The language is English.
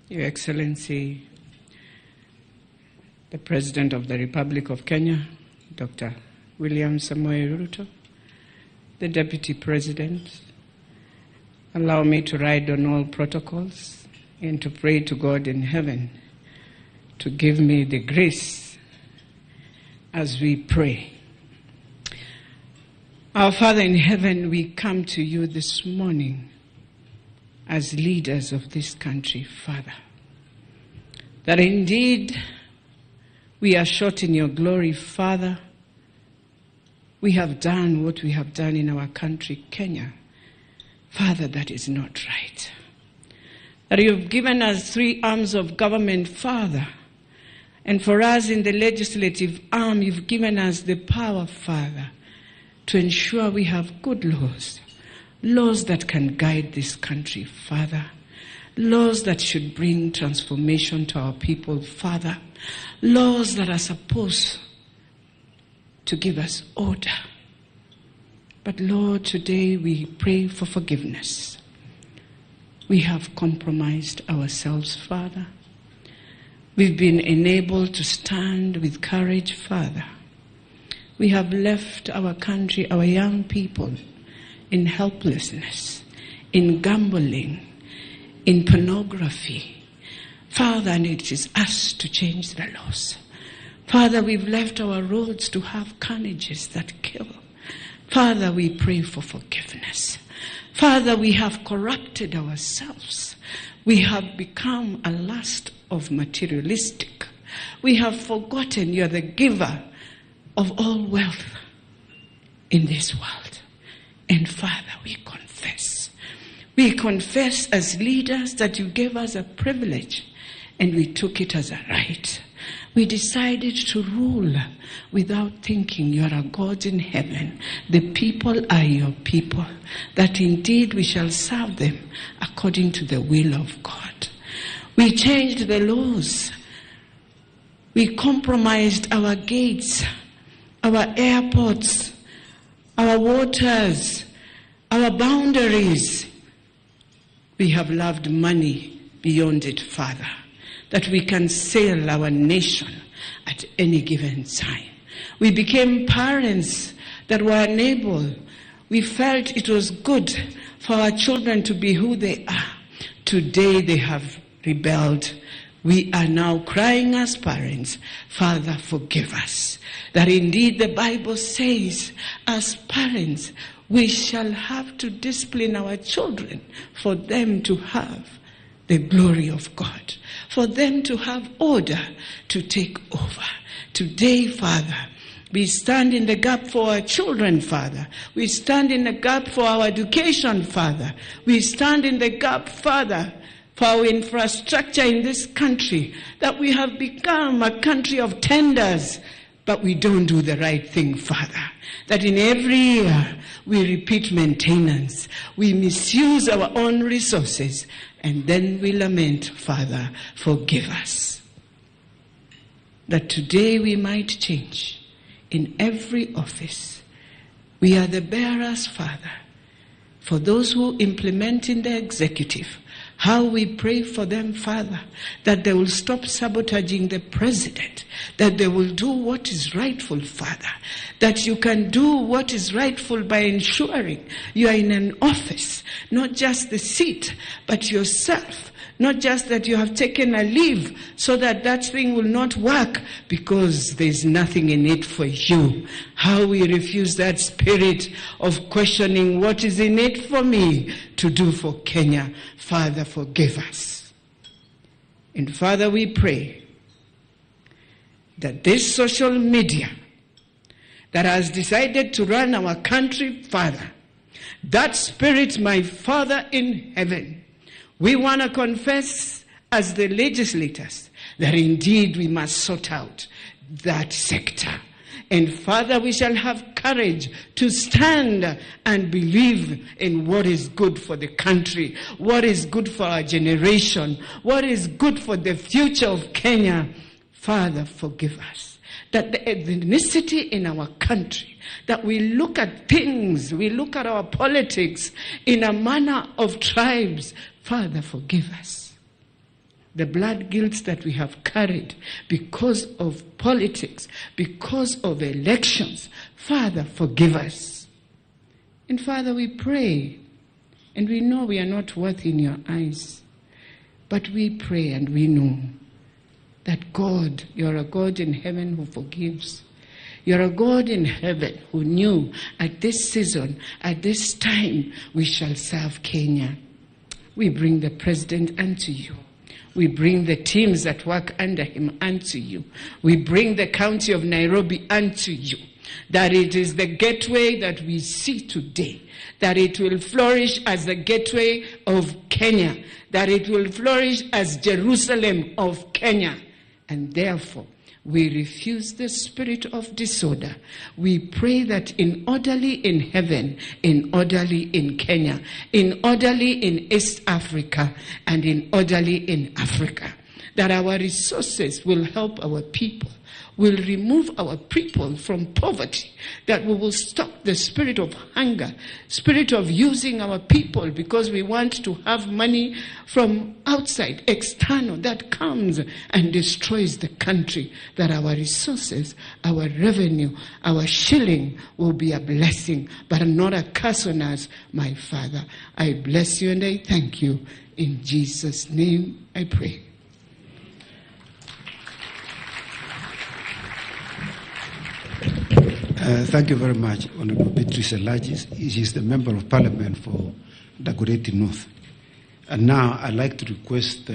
Your Excellency, the President of the Republic of Kenya, Dr. William Samoei Ruto, the Deputy President, allow me to ride on all protocols and to pray to God in heaven to give me the grace as we pray. Our Father in heaven, we come to you this morning as leaders of this country, Father, that indeed we are short in your glory, Father. We have done what we have done in our country, Kenya. Father, that is not right. That you have given us 3 arms of government, Father, and for us in the legislative arm, you've given us the power, Father, to ensure we have good laws, laws that can guide this country, Father, laws that should bring transformation to our people, Father, laws that are supposed to give us order. But Lord, today we pray for forgiveness. We have compromised ourselves, Father. We've been enabled to stand with courage, Father. We have left our country, our young people, in helplessness, in gambling, in pornography. Father, and it is us to change the laws. Father, we've left our roads to have carnages that kill. Father, we pray for forgiveness. Father, we have corrupted ourselves. We have become a lust of materialistic. We have forgotten you're the giver of all wealth in this world. And Father, we confess. We confess as leaders that you gave us a privilege and we took it as a right. We decided to rule without thinking you are a God in heaven. The people are your people, that indeed we shall serve them according to the will of God. We changed the laws. We compromised our gates, our airports, our waters, our boundaries. We have loved money beyond it, Father, that we can sail our nation at any given time. We became parents that were unable. We felt it was good for our children to be who they are. Today they have rebelled. We are now crying as parents, Father, forgive us. That indeed the Bible says, as parents, we shall have to discipline our children for them to have the glory of God, for them to have order to take over. Today, Father, we stand in the gap for our children, Father. We stand in the gap for our education, Father. We stand in the gap, Father, for our infrastructure in this country, that we have become a country of tenders, but we don't do the right thing, Father. That in every year we repeat maintenance, we misuse our own resources, and then we lament, Father, forgive us. That today we might change in every office. We are the bearers, Father, for those who implement in the executive. How we pray for them, Father, that they will stop sabotaging the president, that they will do what is rightful, Father, that you can do what is rightful by ensuring you are in an office, not just the seat, but yourself. Not just that you have taken a leave so that that thing will not work because there's nothing in it for you. How we refuse that spirit of questioning what is in it for me to do for Kenya. Father, forgive us. And Father, we pray that this social media that has decided to run our country, Father, that spirit, my Father in heaven, we want to confess as the legislators that indeed we must sort out that sector. And Father, we shall have courage to stand and believe in what is good for the country, what is good for our generation, what is good for the future of Kenya. Father, forgive us. That the ethnicity in our country, that we look at things, we look at our politics in a manner of tribes. Father, forgive us. the blood guilt that we have carried because of politics, because of elections. Father, forgive us. And Father, we pray, and we know we are not worthy in your eyes, but we pray and we know that God, you're a God in heaven who forgives. You're a God in heaven who knew at this season, at this time, we shall serve Kenya. We bring the president unto you. We bring the teams that work under him unto you. We bring the county of Nairobi unto you. That it is the gateway that we see today. That it will flourish as the gateway of Kenya. That it will flourish as Jerusalem of Kenya. And therefore, we refuse the spirit of disorder. We pray that in orderly in heaven, in orderly in Kenya, in orderly in East Africa, and in orderly in Africa, that our resources will help our people, will remove our people from poverty, that we will stop the spirit of hunger, spirit of using our people because we want to have money from outside, external, that comes and destroys the country, that our resources, our revenue, our shilling will be a blessing, but not a curse on us, my Father. I bless you and I thank you. In Jesus' name I pray. Thank you very much, Honorable Beatrice Elachi. She is the Member of Parliament for Dagoretti North. And now I'd like to request